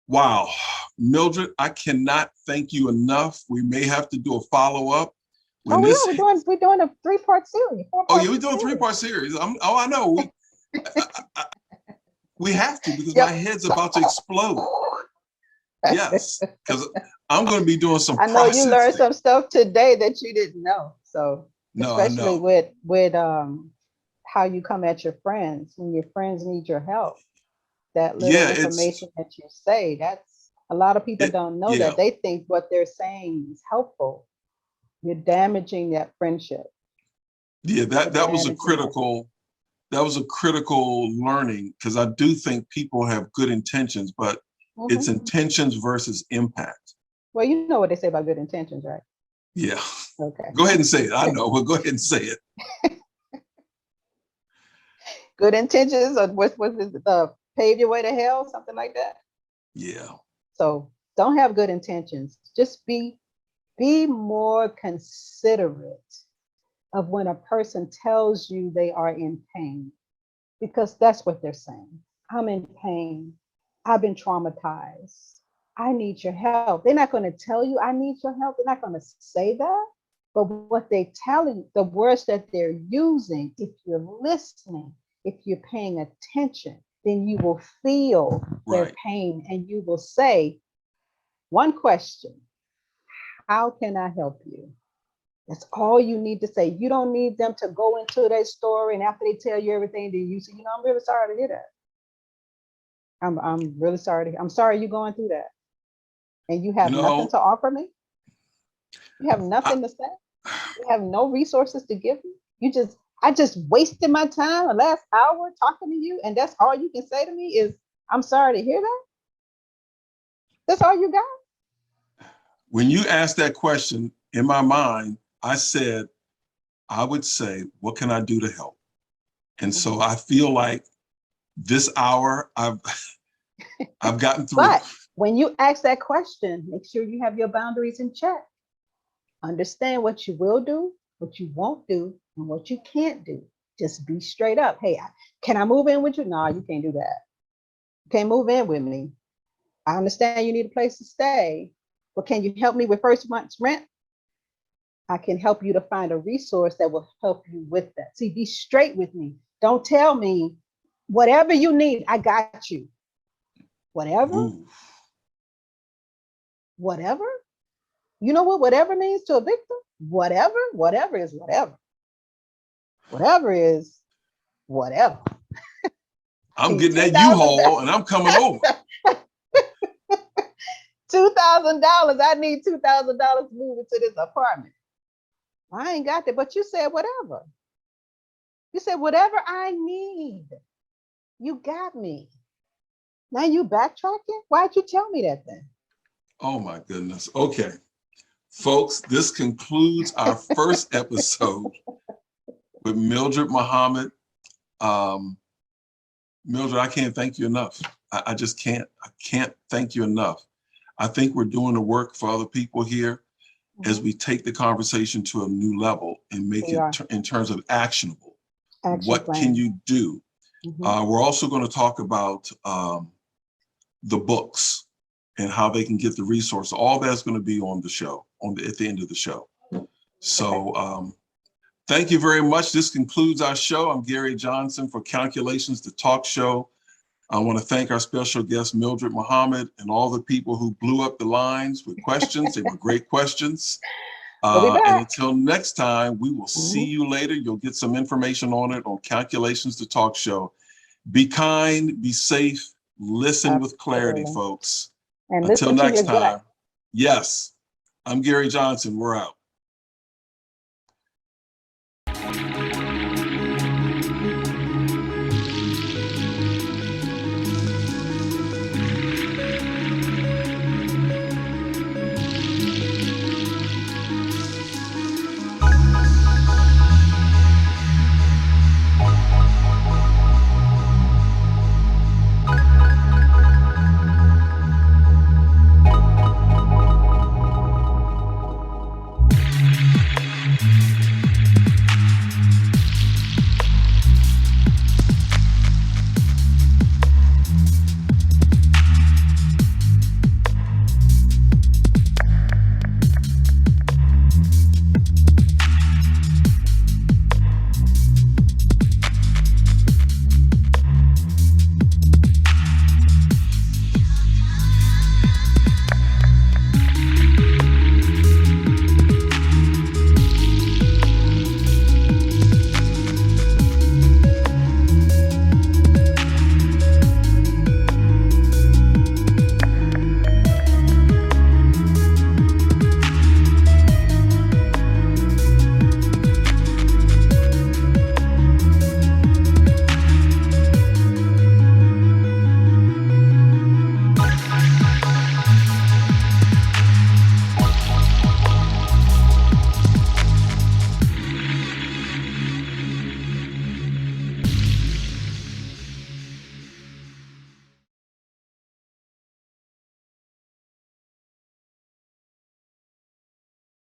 Wow, Mildred, I cannot thank you enough. We may have to do a follow-up. We're doing a 3-part series. We're doing a 3-part series. I know. We have to because my head's about to explode. Yes, because I'm going to be doing some. I know you learned some stuff today that you didn't know. So especially with how you come at your friends when your friends need your help. That little information that you say, that's a lot of people don't know that. They think what they're saying is helpful. You're damaging that friendship. Yeah, that was a critical learning because I do think people have good intentions, but it's intentions versus impact. Well, you know what they say about good intentions, right? Yeah. Okay. Go ahead and say it. I know, but go ahead and say it. Good intentions, or what's it? Pave your way to hell, something like that. Yeah. So don't have good intentions. Just be more considerate of when a person tells you they are in pain, because that's what they're saying. I'm in pain. I've been traumatized. I need your help. They're not going to tell you I need your help. They're not going to say that. But what they tell you, the words that they're using, if you're listening, if you're paying attention, then you will feel their pain and you will say one question: how can I help you? That's all you need to say. You don't need them to go into their story and after they tell you everything, then you say, I'm really sorry to hear that. I'm really sorry. I'm sorry you're going through that. And you have nothing to offer me. You have nothing to say. You have no resources to give me. I just wasted my time the last hour talking to you, and that's all you can say to me is, I'm sorry to hear that? That's all you got? When you asked that question, in my mind, I said, I would say, what can I do to help? And so I feel like this hour I've gotten through. But when you ask that question, make sure you have your boundaries in check. Understand what you will do, what you won't do, and what you can't do. Just be straight up. Hey, can I move in with you? No, you can't do that. You can't move in with me. I understand you need a place to stay, but can you help me with first month's rent? I can help you to find a resource that will help you with that. See, be straight with me. Don't tell me whatever you need, I got you. Whatever. Ooh. Whatever. You know what whatever means to a victim? Whatever is whatever. Whatever is whatever. I'm getting that U-Haul and I'm coming over. $2,000. I need $2,000 to move into this apartment. I ain't got that, but you said whatever. You said whatever I need. You got me. Now you backtracking? Why'd you tell me that then? Oh my goodness. Okay. Folks, this concludes our first episode with Mildred Muhammad. Mildred, I can't thank you enough. I just can't. I can't thank you enough. I think we're doing the work for other people here as we take the conversation to a new level and make it in terms of actionable. What can you do? We're also going to talk about the books and how they can get the resource. All that's going to be on the show, at the end of the show. So thank you very much. This concludes our show. I'm Gary Johnson for Calculations, the talk show. I want to thank our special guest, Mildred Muhammad, and all the people who blew up the lines with questions. They were great questions. And until next time, we will see you later. You'll get some information on it on Calculations, the talk show. Be kind, be safe, listen with clarity, folks. And until next time. Yes, I'm Gary Johnson. We're out.